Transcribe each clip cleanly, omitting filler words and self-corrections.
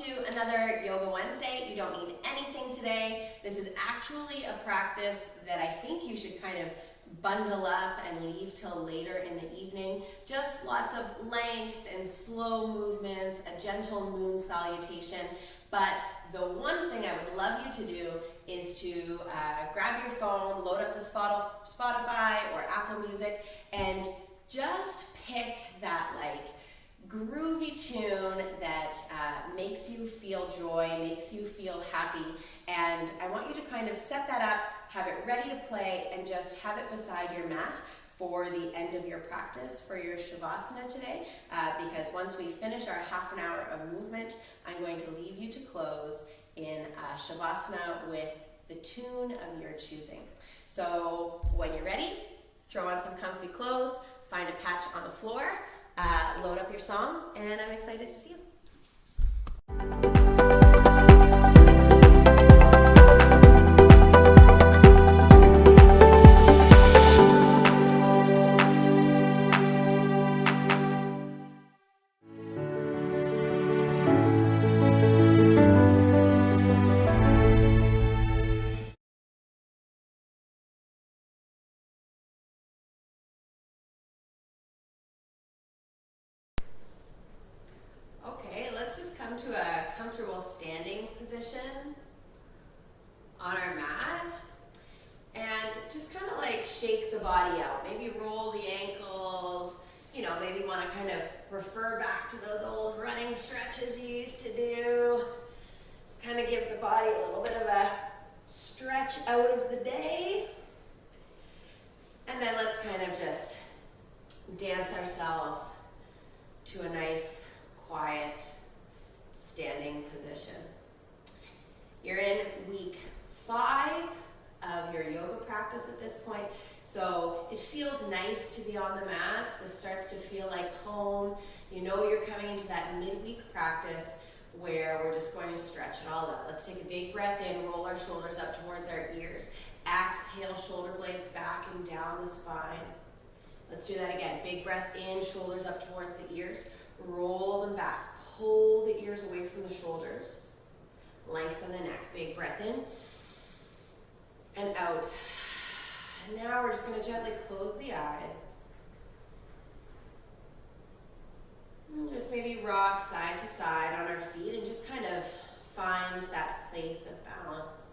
to another Yoga Wednesday. You don't need anything today. This is actually a practice that I think you should kind of bundle up and leave till later in the evening. Just lots of length and slow movements, a gentle moon salutation. But the one thing I would love you to do is to grab your phone, load up the Spotify or Apple Music, and just pick that groovy tune that makes you feel joy, makes you feel happy. And I want you to kind of set that up, have it ready to play, and just have it beside your mat for the end of your practice for your Shavasana today. Because once we finish our half an hour of movement, I'm going to leave you to close in Shavasana with the tune of your choosing. So when you're ready, throw on some comfy clothes, find a patch on the floor, load up your song, and I'm excited to see you. Come to a comfortable standing position on our mat and just kind of shake the body out. Maybe roll the ankles, maybe want to kind of refer back to those old running stretches you used to do. Just kind of give the body a little bit of a stretch out of the day. And then let's kind of just dance ourselves to a nice, quiet, standing position. You're in week 5 of your yoga practice at this point, so it feels nice to be on the mat. This starts to feel like home. You know you're coming into that midweek practice where we're just going to stretch it all out. Let's take a big breath in, roll our shoulders up towards our ears. Exhale, shoulder blades back and down the spine. Let's do that again. Big breath in, shoulders up towards the ears. Roll them back. Pull the ears away from the shoulders. Lengthen the neck. Big breath in and out. And now we're just going to gently close the eyes. And just maybe rock side to side on our feet and just kind of find that place of balance.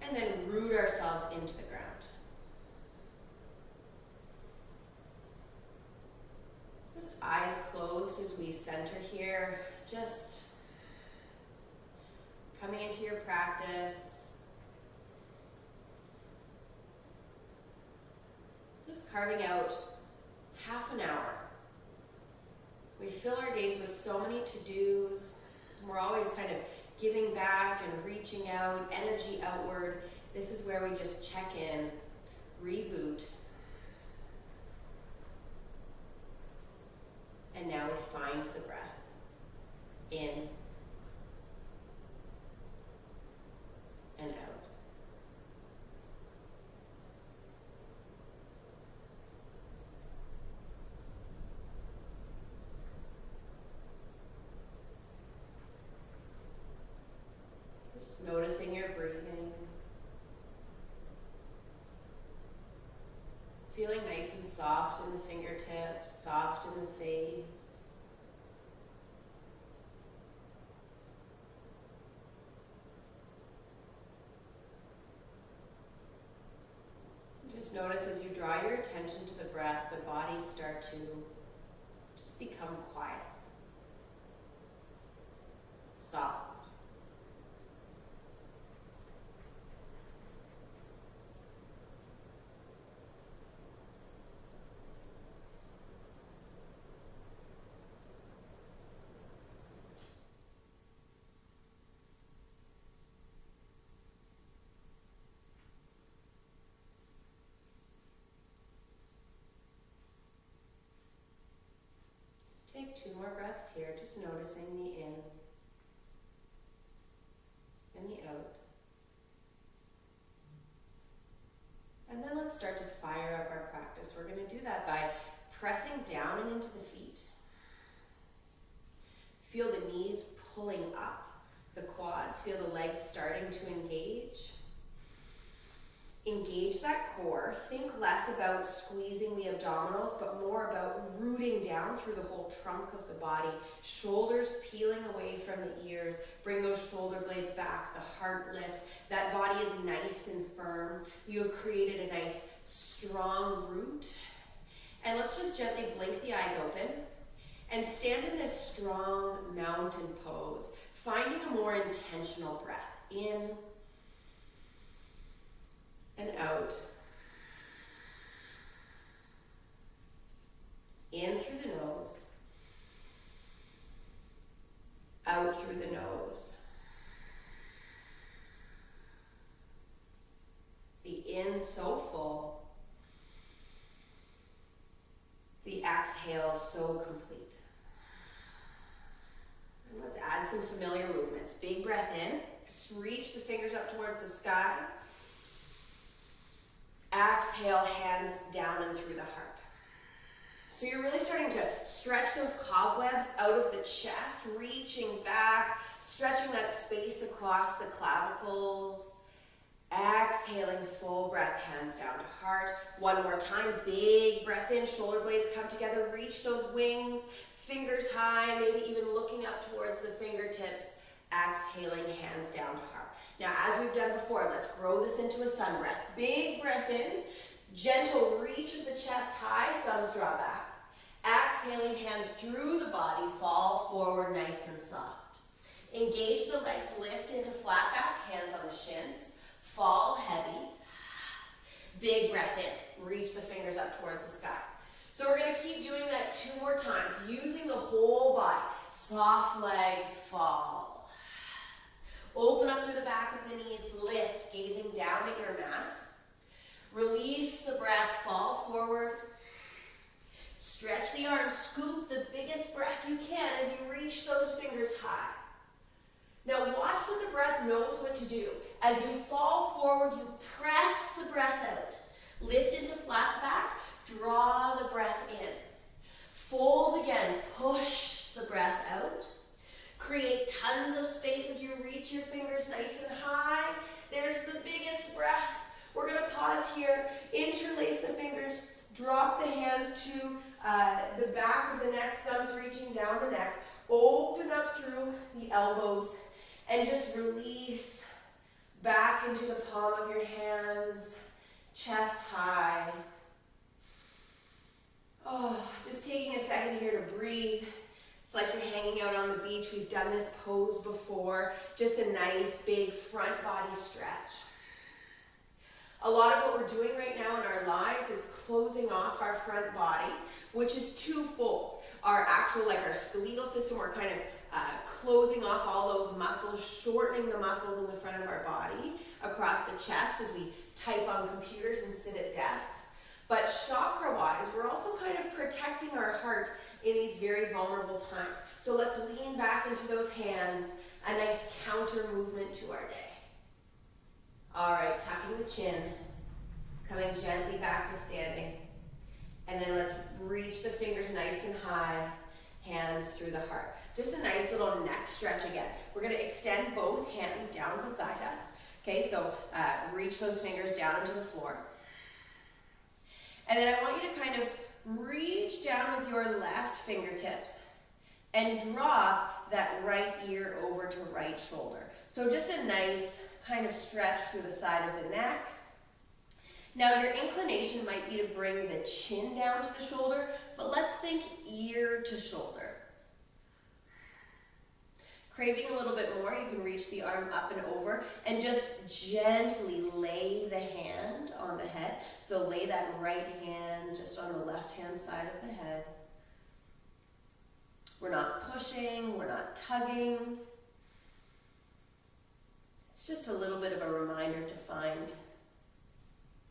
And then root ourselves into the ground. Just eyes closed as we center here, just coming into your practice. Just carving out half an hour. We fill our days with so many to-dos. We're always kind of giving back and reaching out, energy outward. This is where we just check in, reboot. And now we find the breath. In and out. Just noticing your breathing. Feeling nice and soft in the fingertips, soft in the face. Just notice as you draw your attention to the breath, the body start to just become quiet, soft. Take 2 more breaths here, just noticing the in and the out. And then let's start to fire up our practice. We're going to do that by pressing down and into the feet. Feel the knees pulling up, the quads. Feel the legs starting to engage. Engage that core. Think less about squeezing the abdominals, but more about rooting down through the whole trunk of the body. Shoulders peeling away from the ears. Bring those shoulder blades back. The heart lifts. That body is nice and firm. You have created a nice, strong root. And let's just gently blink the eyes open and stand in this strong mountain pose, finding a more intentional breath. In and out. In through the nose. Out through the nose. The in so full. The exhale so complete. And let's add some familiar movements. Big breath in. Just reach the fingers up towards the sky. Exhale, hands down and through the heart. So you're really starting to stretch those cobwebs out of the chest, reaching back, stretching that space across the clavicles. Exhaling, full breath, hands down to heart. One more time, big breath in, shoulder blades come together, reach those wings, fingers high, maybe even looking up towards the fingertips. Exhaling, hands down to heart. Now, as we've done before, let's grow this into a sun breath. Big breath in, gentle reach of the chest high, thumbs draw back. Exhaling, hands through the body, fall forward nice and soft. Engage the legs, lift into flat back, hands on the shins. Fall heavy. Big breath in, reach the fingers up towards the sky. So we're going to keep doing that 2 more times, using the whole body. Soft legs, fall. Open up through the back of the knees, lift, gazing down at your mat. Release the breath, fall forward. Stretch the arms, scoop the biggest breath you can as you reach those fingers high. Now watch that the breath knows what to do. As you fall forward, you press the breath out. Lift into flat back, draw the breath in. Fold again, push the breath out. Create tons of space as you reach your fingers nice and high. There's the biggest breath. We're going to pause here, interlace the fingers, drop the hands to the back of the neck, thumbs reaching down the neck. Open up through the elbows and just release back into the palm of your hands, chest high. Oh, just taking a second here to breathe. It's like you're hanging out on the beach. We've done this pose before. Just a nice big front body stretch. A lot of what we're doing right now in our lives is closing off our front body, which is twofold. Our actual, like our skeletal system, we're kind of closing off all those muscles, shortening the muscles in the front of our body across the chest as we type on computers and sit at desks. But chakra-wise, we're also kind of protecting our heart in these very vulnerable times. So let's lean back into those hands, a nice counter movement to our day. All right, tucking the chin, coming gently back to standing. And then let's reach the fingers nice and high, hands through the heart. Just a nice little neck stretch again. We're going to extend both hands down beside us. Okay, so reach those fingers down into the floor. And then I want you to kind of reach down with your left fingertips and drop that right ear over to right shoulder. So just a nice kind of stretch through the side of the neck. Now your inclination might be to bring the chin down to the shoulder, but let's think ear to shoulder. Craving a little bit more, you can reach the arm up and over and just gently lay the hand on the head. So lay that right hand just on the left-hand side of the head. We're not pushing, we're not tugging. It's just a little bit of a reminder to find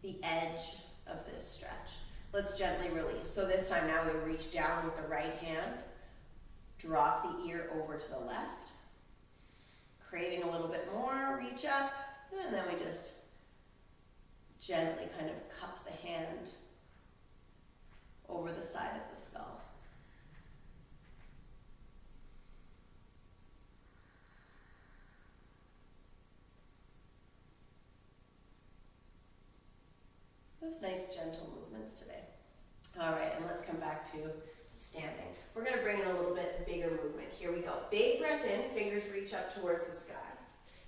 the edge of this stretch. Let's gently release. So this time now we reach down with the right hand, drop the ear over to the left. Craving a little bit more, reach up, and then we just gently kind of cup the hand over the side of the skull. All right, and let's come back to standing. We're going to bring in a little bit bigger movement. Here we go. Big breath in, fingers reach up towards the sky.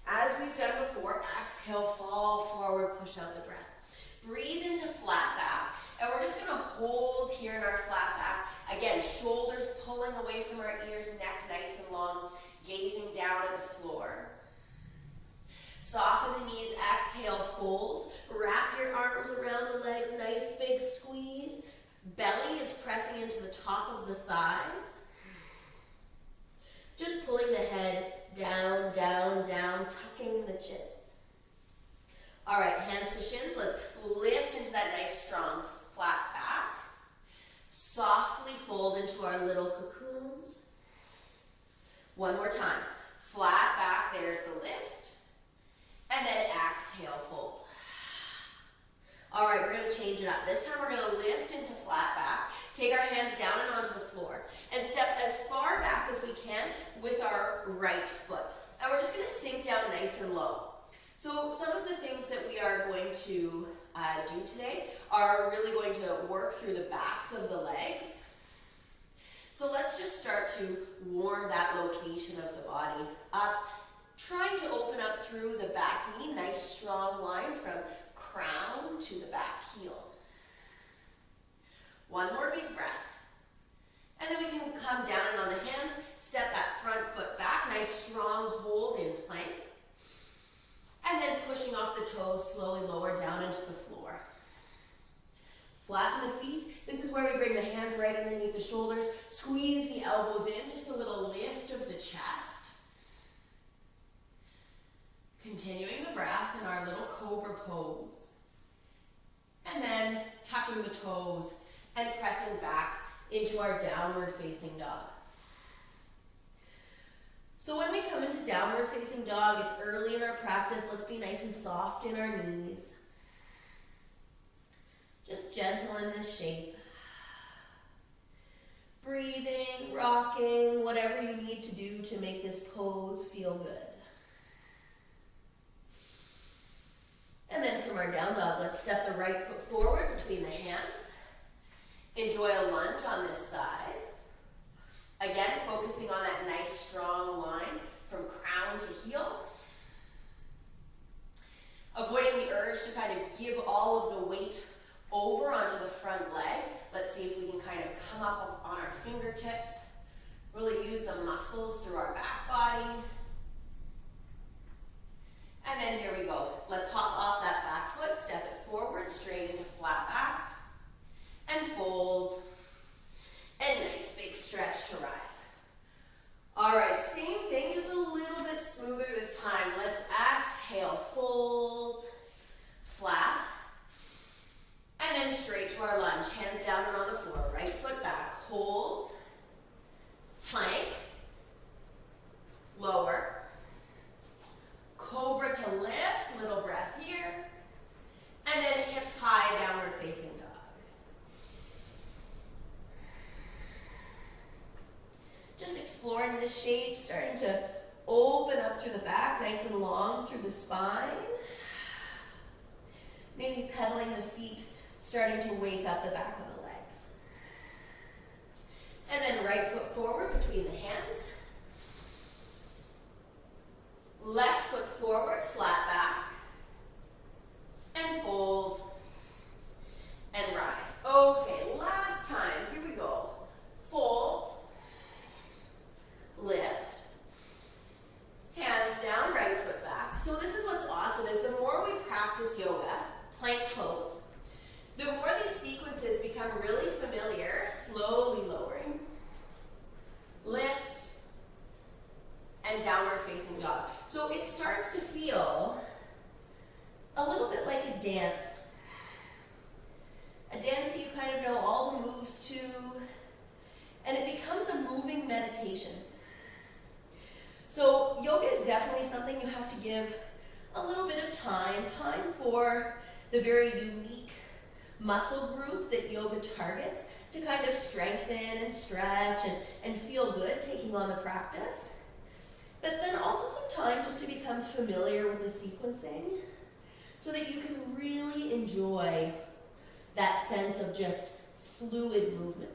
As we've done before, exhale, fall forward, push out the breath. Breathe into flat back, and we're just going to hold here in our flat back. Again, shoulders pulling away from our ears, neck nice and long, gazing down at the floor. Soften the knees, exhale, fold. Wrap your arms around the legs, nice big squeeze. Belly is pressing into the top of the thighs. Just pulling the head down, down, down, tucking the chin. All right, hands to shins. Let's lift into that nice, strong, flat back. Softly fold into our little cocoons. One more time. Flat back, there's the lift. And then exhale, fold. All right, we're going to change it up. This time we're going to lift into flat back, take our hands down and onto the floor, and step as far back as we can with our right foot. And we're just going to sink down nice and low. So some of the things that we are going to do today are really going to work through the backs of the legs. So let's just start to warm that location of the body up, trying to open up through the back knee, nice strong line from crown to the back heel. One more big breath. And then we can come down and on the hands, step that front foot back, nice strong hold in plank. And then pushing off the toes, slowly lower down into the floor. Flatten the feet. This is where we bring the hands right underneath the shoulders. Squeeze the elbows in, just a little lift of the chest. Continuing the breath in our little cobra pose. And then tucking the toes and pressing back into our downward facing dog. So when we come into downward facing dog, it's early in our practice. Let's be nice and soft in our knees. Just gentle in this shape. Breathing, rocking, whatever you need to do to make this pose feel good. And then from our down dog, let's step the right foot forward between the hands. Enjoy a lunge on this side. Again, focusing on that nice strong line from crown to heel. Avoiding the urge to kind of give all of the weight over onto the front leg. Let's see if we can kind of come up on our fingertips. Really use the muscles through our back body. And then here we go. Let's hop off that back foot, step it forward, straight into flat back, and fold. And nice big stretch to rise. All right, same thing, just a little bit smoother this time. Let's exhale, fold, flat, and then straight to our lunge. Hands down and on the floor, right foot back, hold, plank, lower, cobra to lift, little breath here, and then hips high, downward facing dog. Just exploring the shape, starting to open up through the back, nice and long through the spine. Maybe pedaling the feet, starting to wake up the back of the legs. And then right foot forward between the hands. Left foot forward, flat back, and fold, and rise. Okay, last time, here we go. Fold, lift, hands down, right foot back. So this is what's awesome, is the more we practice yoga, plank pose, the more these sequences become really familiar, slowly lowering, lift, and downward facing dog. So it starts to feel a little bit like a dance. A dance that you kind of know all the moves to, and it becomes a moving meditation. So yoga is definitely something you have to give a little bit of time for the very unique muscle group that yoga targets to kind of strengthen and stretch and feel good taking on the practice. But then also some time just to become familiar with the sequencing so that you can really enjoy that sense of just fluid movement.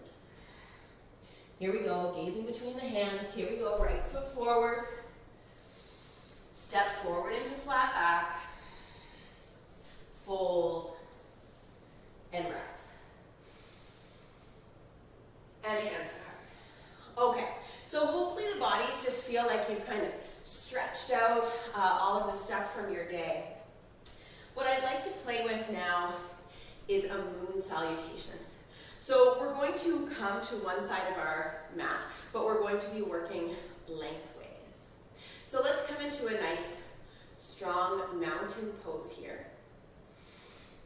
Here we go, gazing between the hands. Here we go, right foot forward. Step forward into flat back. Fold and rise. And hands to heart. Okay, so hopefully the bodies just feel like you've kind of stretched out all of the stuff from your day. What I'd like to play with now is a moon salutation. So we're going to come to one side of our mat, but we're going to be working lengthways. So let's come into a nice, strong mountain pose here.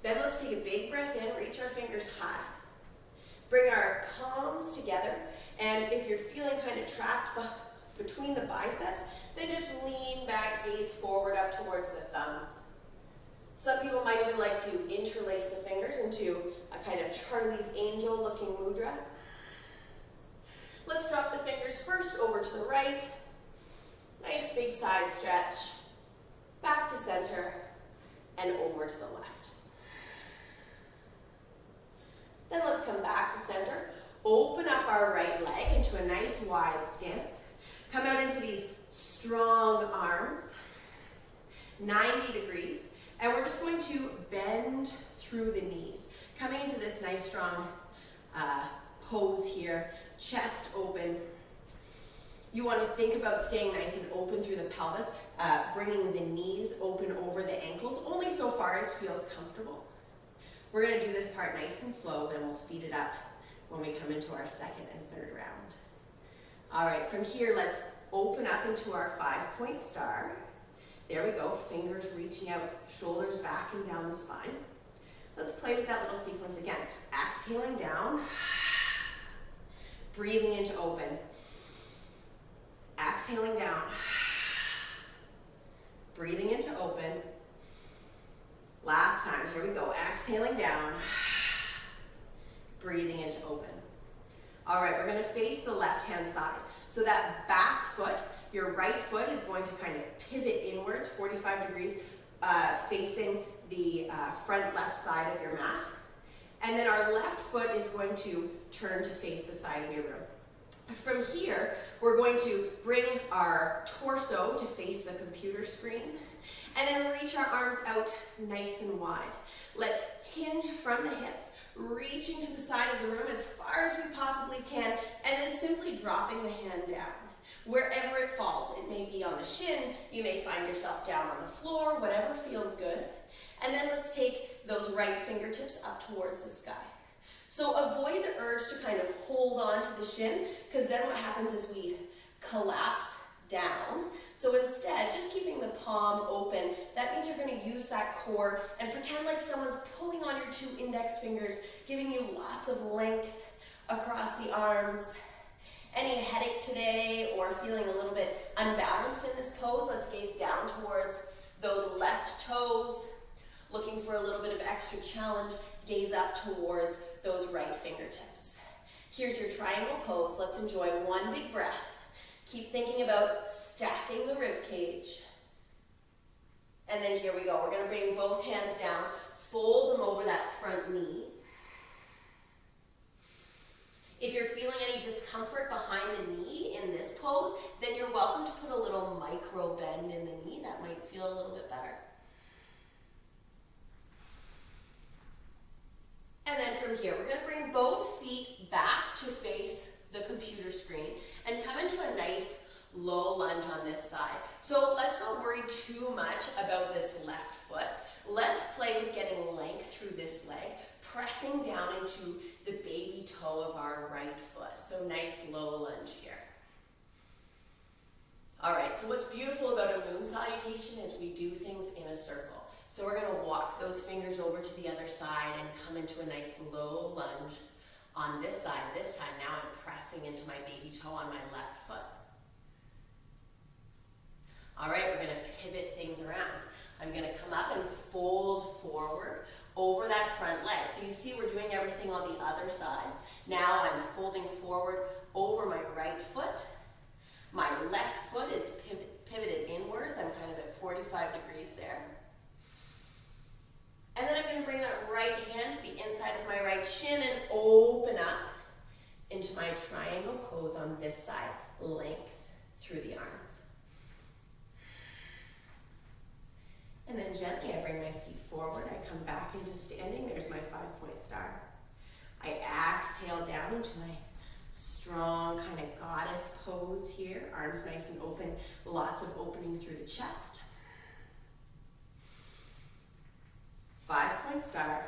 Then let's take a big breath in, reach our fingers high. Bring our palms together, and if you're feeling kind of trapped between the biceps, then just lean back, gaze forward up towards the thumbs. Some people might even like to interlace the fingers into a kind of Charlie's Angel looking mudra. Let's drop the fingers first over to the right. Nice big side stretch. Back to center and over to the left. Then let's come back to center. Open up our right leg into a nice wide stance. Come out into these strong arms, 90 degrees. And we're just going to bend through the knees. Coming into this nice strong pose here, chest open. You want to think about staying nice and open through the pelvis, bringing the knees open over the ankles, only so far as feels comfortable. We're going to do this part nice and slow, then we'll speed it up when we come into our second and third round. All right, from here, let's open up into our 5-point star. There we go, fingers reaching out, shoulders back and down the spine. Let's play with that little sequence again. Exhaling down, breathing into open. Exhaling down, breathing into open. Last time, here we go, exhaling down, breathing into open. All right, we're gonna face the left-hand side. So that back foot, your right foot is going to kind of pivot inwards, 45 degrees, facing the front left side of your mat. And then our left foot is going to turn to face the side of your room. From here, we're going to bring our torso to face the computer screen, and then reach our arms out nice and wide. Let's hinge from the hips, reaching to the side of the room as far as we possibly can, and then simply dropping the hand down. Wherever it falls, it may be on the shin, you may find yourself down on the floor, whatever feels good. And then let's take those right fingertips up towards the sky. So avoid the urge to kind of hold on to the shin, because then what happens is we collapse down. So instead, just keeping the palm open, that means you're going to use that core and pretend like someone's pulling on your 2 index fingers, giving you lots of length across the arms. Any headache today or feeling a little bit unbalanced in this pose, let's gaze down towards those left toes. Looking for a little bit of extra challenge, gaze up towards those right fingertips. Here's your triangle pose. Let's enjoy one big breath. Keep thinking about stacking the rib cage. And then here we go. We're going to bring both hands down, fold them over that front knee. If you're feeling any discomfort behind the knee in this pose, then you're welcome to put a little micro bend in the knee. That might feel a little bit better. And then from here, we're going to bring both feet back to face the computer screen and come into a nice low lunge on this side. So let's not worry too much about this left foot. Let's play with getting length through this leg, pressing down into the baby toe of our right foot. So nice low lunge here. All right, so what's beautiful about a moon salutation is we do things in a circle. So we're going to walk those fingers over to the other side and come into a nice low lunge on this side. This time now I'm pressing into my baby toe on my left foot. All right, we're going to pivot things around. I'm going to come up and fold forward over that front leg. So you see we're doing everything on the other side. Now I'm folding forward over my right foot. My left foot is pivoted inwards. I'm kind of at 45 degrees there. And then I'm going to bring that right hand to the inside of my right shin and open into my triangle pose on this side, length through the arms. And then gently I bring my feet forward, I come back into standing, there's my 5-point star. I exhale down into my strong kind of goddess pose here, arms nice and open, lots of opening through the chest. 5-point star,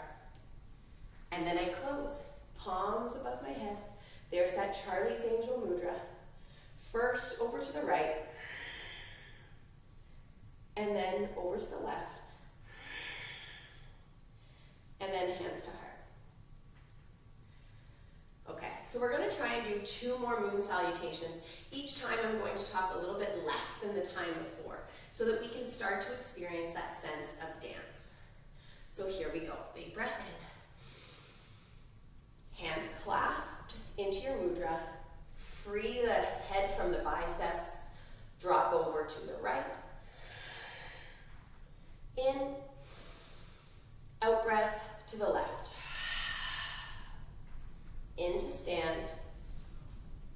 and then I close, palms above my head. There's that Charlie's Angel Mudra. First over to the right, and then over to the left, and then hands to heart. Okay, so we're going to try and do 2 more moon salutations. Each time I'm going to talk a little bit less than the time before, so that we can start to experience that sense of dance. So here we go, big breath in. Hands clasped into your mudra. Free the head from the biceps. Drop over to the right. In. Out breath to the left. Into stand.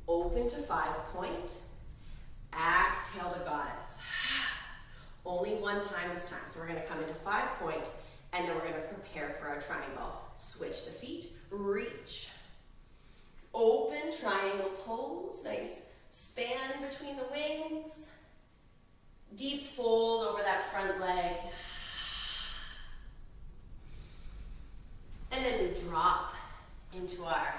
Open to 5-point. Exhale the goddess. Only one time this time. So we're going to come into 5-point, and then we're going to prepare for our triangle. Switch the feet. Reach. Open triangle pose. Nice span between the wings. Deep fold over that front leg. And then we drop into our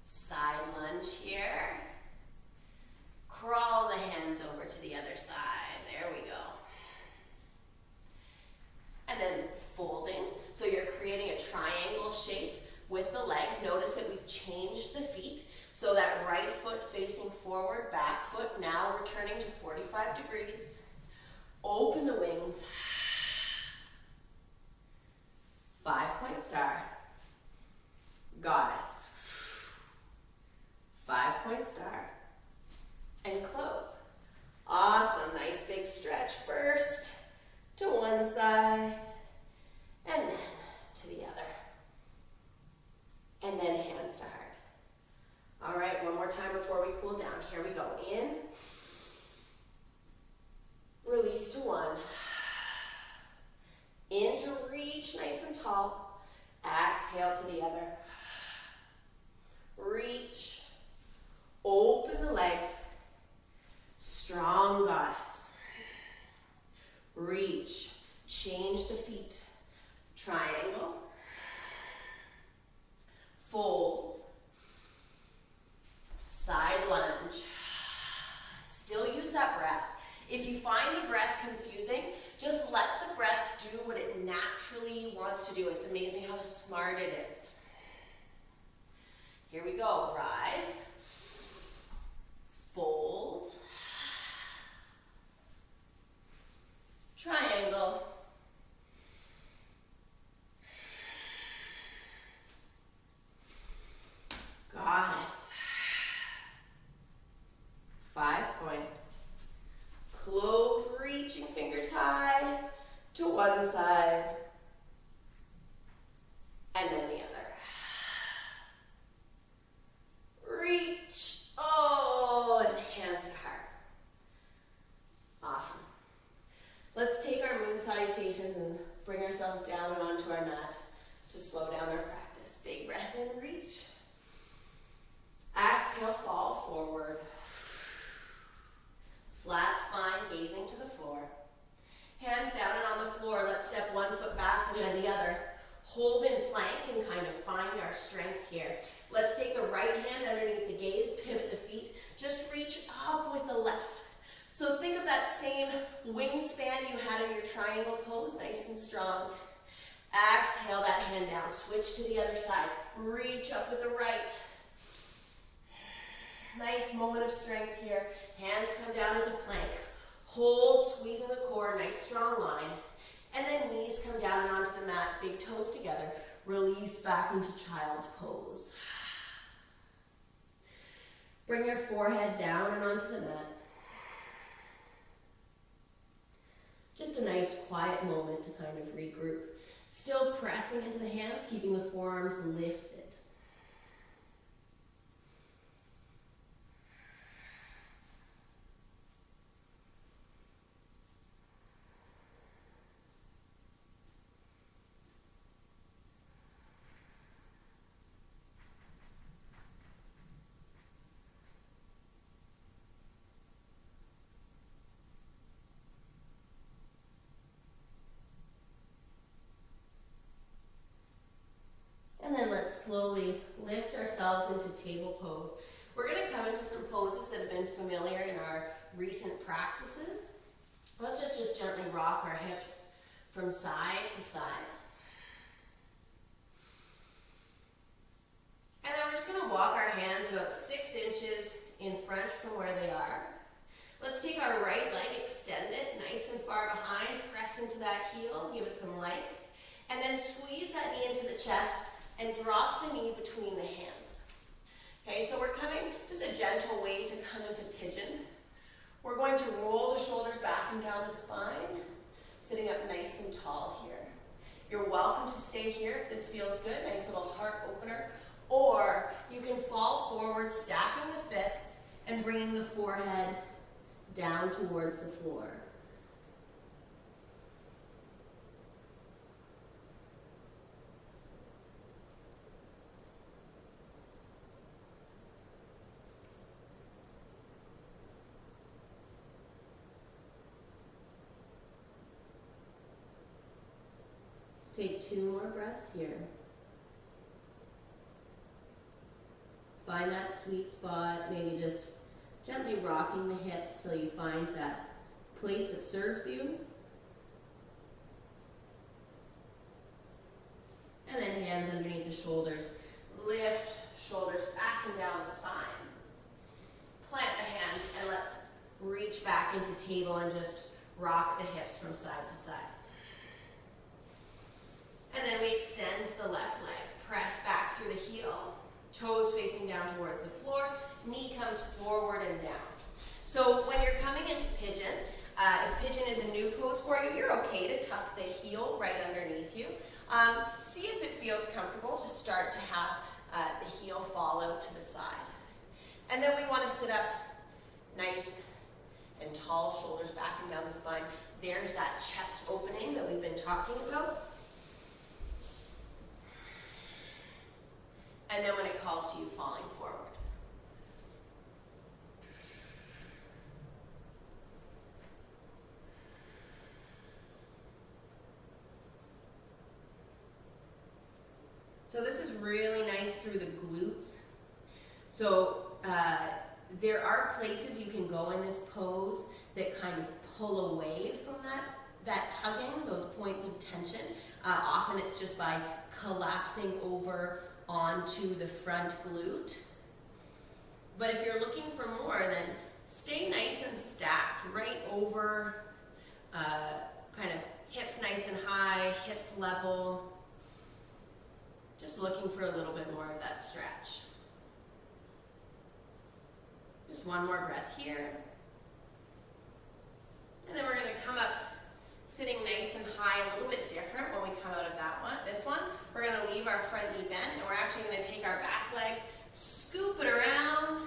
side lunge here. Crawl the hands over to the other side. There we go. And then folding. So you're creating a triangle shape with the legs. Notice that we've changed the feet. So that right foot facing forward, back foot now returning to 45 degrees. Open the wings. 5-point star. Goddess. 5-point star. And close. Awesome, nice big stretch first to one side and then to the other. And then hands to heart. All right, one more time before we cool down. Here we go. In. Release to 1. In to reach nice and tall. Exhale to the other. Reach. Open the legs. Strong goddess. Reach. Change the feet. Triangle. Fold. Side lunge. Still use that breath. If you find the breath confusing, just let the breath do what it naturally wants to do. It's amazing how smart it is. Here we go. Rise. Fold. Triangle. Goddess. 5-point. Clove, reaching fingers high to one side and then the other. Reach. Oh, and hands to heart. Awesome. Let's take our moon salutations and bring ourselves down and onto our mat to slow down our practice. Big breath in, reach. Exhale, fall forward. Flat spine, gazing to the floor. Hands down and on the floor. Let's step one foot back and then the other. Hold in plank and kind of find our strength here. Let's take the right hand underneath the gaze, pivot the feet. Just reach up with the left. So think of that same wingspan you had in your triangle pose, nice and strong. Exhale that hand down. Switch to the other side. Reach up with the right. Nice moment of strength here. Hands come down into plank. Hold, squeezing the core, nice strong line. And then knees come down and onto the mat, big toes together. Release back into child's pose. Bring your forehead down and onto the mat. Just a nice quiet moment to kind of regroup. Still pressing into the hands, keeping the forearms lifted. poses that have been familiar in our recent practices. Let's just gently rock our hips from side to side. And then we're just going to walk our hands about 6 inches in front from where they are. Let's take our right leg, extend it nice and far behind, press into that heel, give it some length, and then squeeze that knee into the chest and drop the knee between the hands. Okay, so we're coming, just a gentle way to come into pigeon. We're going to roll the shoulders back and down the spine, sitting up nice and tall here. You're welcome to stay here if this feels good, nice little heart opener, or you can fall forward, stacking the fists and bringing the forehead down towards the floor. Take 2 more breaths here. Find that sweet spot, maybe just gently rocking the hips till you find that place that serves you. And then hands underneath the shoulders. Lift shoulders back and down the spine. Plant the hands and let's reach back into table and just rock the hips from side to side. And then we extend the left leg. Press back through the heel. Toes facing down towards the floor. Knee comes forward and down. So when you're coming into pigeon, if pigeon is a new pose for you, you're okay to tuck the heel right underneath you. See if it feels comfortable to start to have the heel fall out to the side. And then we want to sit up nice and tall, shoulders back and down the spine. There's that chest opening that we've been talking about. And then when it calls to you, falling forward. So this is really nice through the glutes. So there are places you can go in this pose that kind of pull away from that tugging, those points of tension. Often it's just by collapsing over onto the front glute. But if you're looking for more, then stay nice and stacked, right over, kind of hips nice and high, hips level. Just looking for a little bit more of that stretch. Just one more breath here. And then we're going to come up sitting nice and high, a little bit different when we come out of this one. We're going to leave our front knee bent, and we're actually going to take our back leg, scoop it around,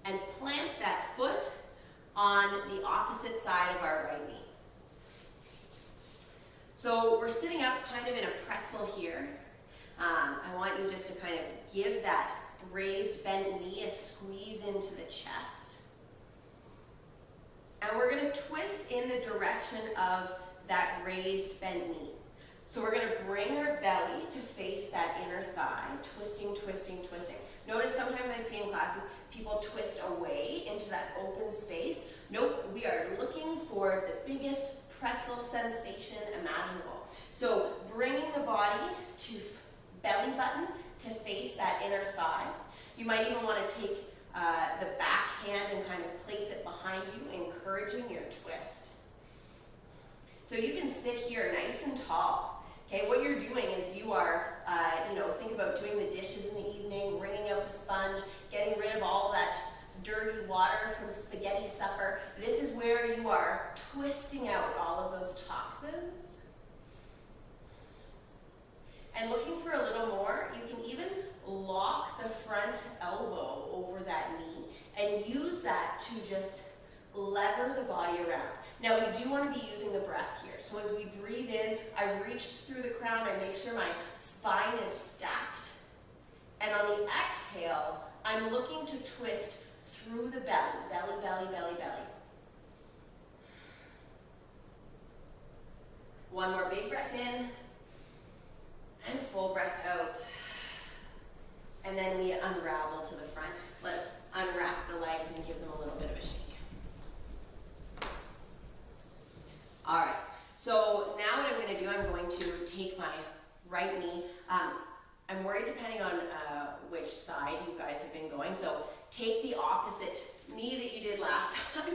and plant that foot on the opposite side of our right knee. So we're sitting up kind of in a pretzel here. I want you just to kind of give that raised bent knee a squeeze into the chest. And we're going to twist in the direction of that raised bent knee. So we're going to bring our belly to face that inner thigh, twisting, twisting, twisting. Notice sometimes I see in classes people twist away into that open space. Nope, we are looking for the biggest pretzel sensation imaginable. So bringing the body to belly button to face that inner thigh. You might even want to take the back hand and kind of place it behind you, encouraging your twist. So you can sit here nice and tall. Okay, what you're doing is you are, think about doing the dishes in the evening, wringing out the sponge, getting rid of all that dirty water from spaghetti supper. This is where you are twisting out all of those toxins. And looking for a little more, you can even lock the front elbow over that knee and use that to just lever the body around. Now we do want to be using the breath here. So as we breathe in, I reach through the crown, I make sure my spine is stacked. And on the exhale, I'm looking to twist through the belly, belly, belly, belly, belly. One more big breath in. And full breath out. And then we unravel to the front. Let's unwrap the legs and right knee. I'm worried depending on which side you guys have been going. So take the opposite knee that you did last time.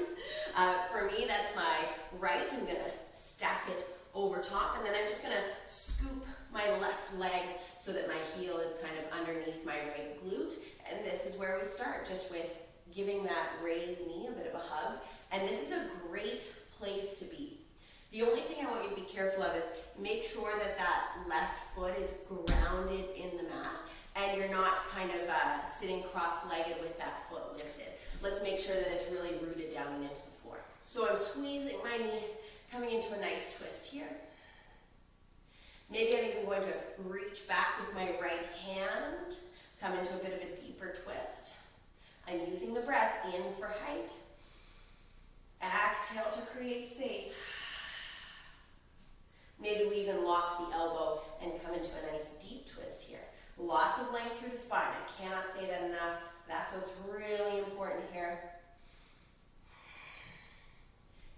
For me, that's my right. I'm gonna stack it over top, and then I'm just gonna scoop my left leg so that my heel is kind of underneath my right glute. And this is where we start, just with giving that raised knee a bit of a hug. And this is a great place to be. The only thing I want you to be careful of is make sure that that left foot is grounded in the mat and you're not kind of sitting cross-legged with that foot lifted. Let's make sure that it's really rooted down and into the floor. So I'm squeezing my knee, coming into a nice twist here. Maybe I'm even going to reach back with my right hand, come into a bit of a deeper twist. I'm using the breath in for height. Exhale to create space. Maybe we even lock the elbow and come into a nice deep twist here. Lots of length through the spine. I cannot say that enough. That's what's really important here.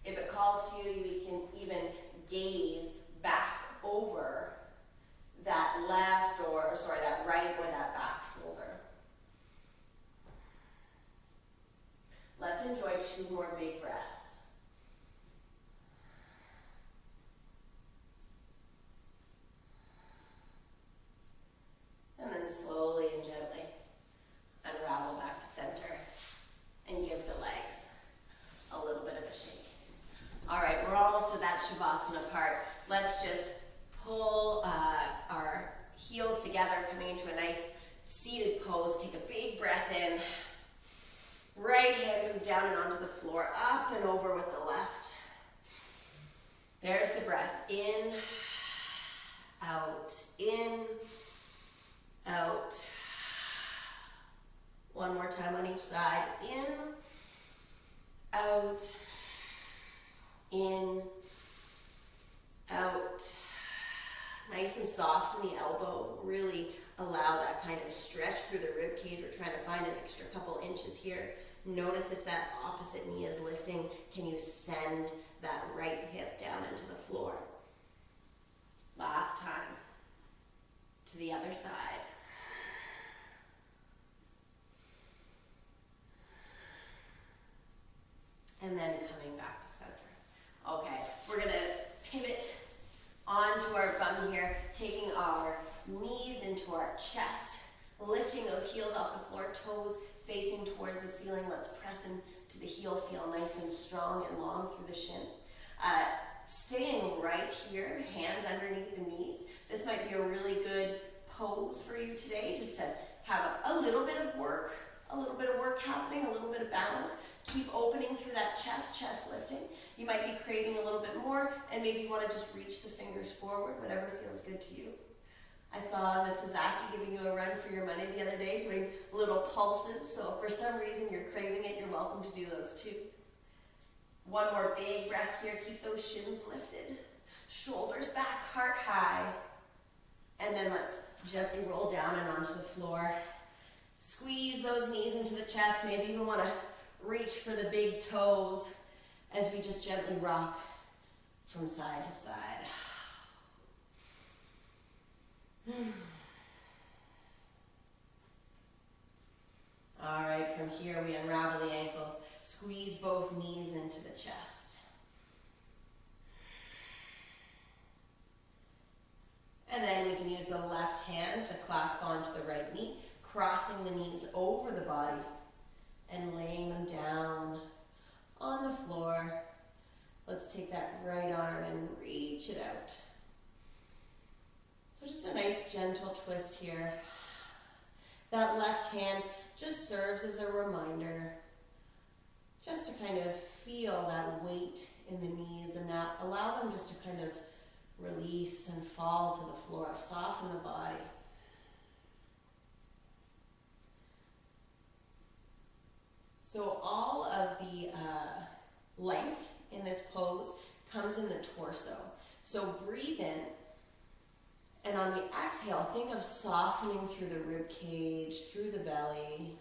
If it calls to you, you can even gaze back over that that right or that back shoulder. Let's enjoy 2 more big breaths. And then slowly and gently unravel back to center and give the legs a little bit of a shake. All right, we're almost at that Shavasana part. Let's just pull our heels together, coming into a nice seated pose. Take a big breath in. Right hand comes down and onto the floor, up and over with the left. There's the breath. In, out, in, out. One more time on each side. In, out, in, out. Nice and soft in the elbow. Really allow that kind of stretch through the rib cage. We're trying to find an extra couple inches here. Notice if that opposite knee is lifting. Can you send that right hip down into the floor? Last time. To the other side. And then coming back to center. Okay, we're gonna pivot onto our bum here, taking our knees into our chest, lifting those heels off the floor, toes facing towards the ceiling. Let's press into the heel, feel nice and strong and long through the shin. Staying right here, hands underneath the knees. This might be a really good pose for you today, just to have a little bit of work happening, a little bit of balance. Keep opening through that chest lifting. You might be craving a little bit more, and maybe you want to just reach the fingers forward, whatever feels good to you. I saw Miss Sasaki giving you a run for your money the other day, doing little pulses, so if for some reason you're craving it, you're welcome to do those too. One more big breath here, keep those shins lifted. Shoulders back, heart high. And then let's gently roll down and onto the floor. Squeeze those knees into the chest, maybe even want to reach for the big toes as we just gently rock from side to side. All right, from here we unravel the ankles, squeeze both knees into the chest. And then we can use the left hand to clasp onto the right knee, crossing the knees over the body and laying them down on the floor. Let's take that right arm and reach it out. So just a nice gentle twist here. That left hand just serves as a reminder just to kind of feel that weight in the knees and that allow them just to kind of release and fall to the floor, soften the body. So all of the length in this pose comes in the torso. So breathe in, and on the exhale, think of softening through the rib cage, through the belly.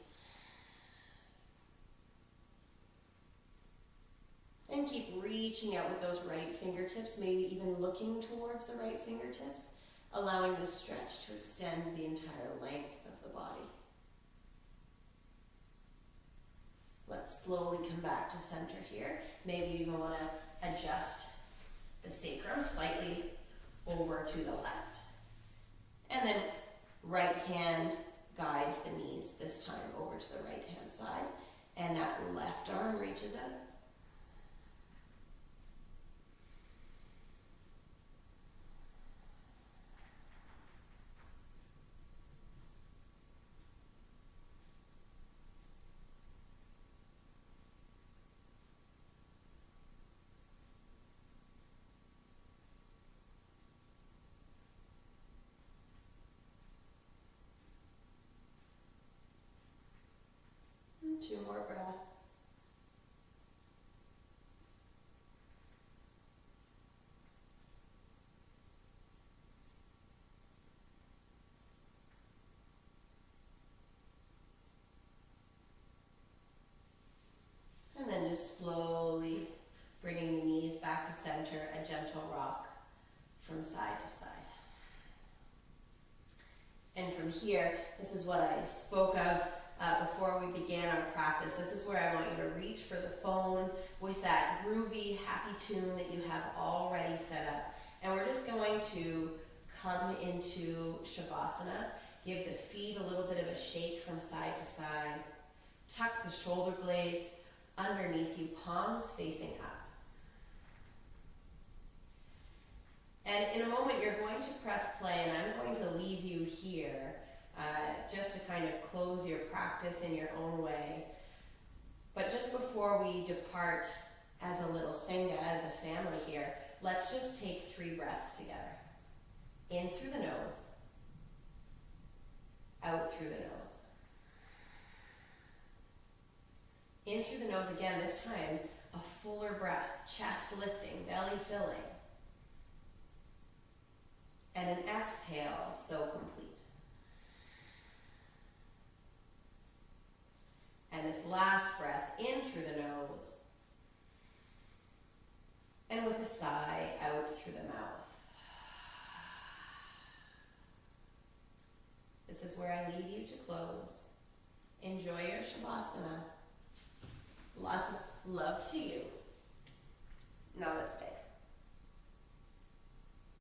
And keep reaching out with those right fingertips, maybe even looking towards the right fingertips allowing the stretch to extend the entire length of the body. Let's slowly come back to center here. Maybe you even want to adjust the sacrum slightly over to the left. And then right hand guides the knees, this time over to the right hand side. And that left arm reaches out. And 2 more breaths. And then just slowly bringing the knees back to center, a gentle rock from side to side. And from here, this is what I spoke of before we began our practice. This is where I want you to reach for the phone with that groovy, happy tune that you have already set up. And we're just going to come into Shavasana, give the feet a little bit of a shake from side to side, tuck the shoulder blades underneath you, palms facing up. And in a moment, you're going to press play, and I'm going to leave you here just to kind of close your practice in your own way. But just before we depart as a little Sangha, as a family here, let's just take 3 breaths together. In through the nose, out through the nose. In through the nose again, this time a fuller breath, chest lifting, belly filling. And an exhale, so complete. And this last breath, in through the nose. And with a sigh, out through the mouth. This is where I leave you to close. Enjoy your Shavasana. Lots of love to you. Namaste.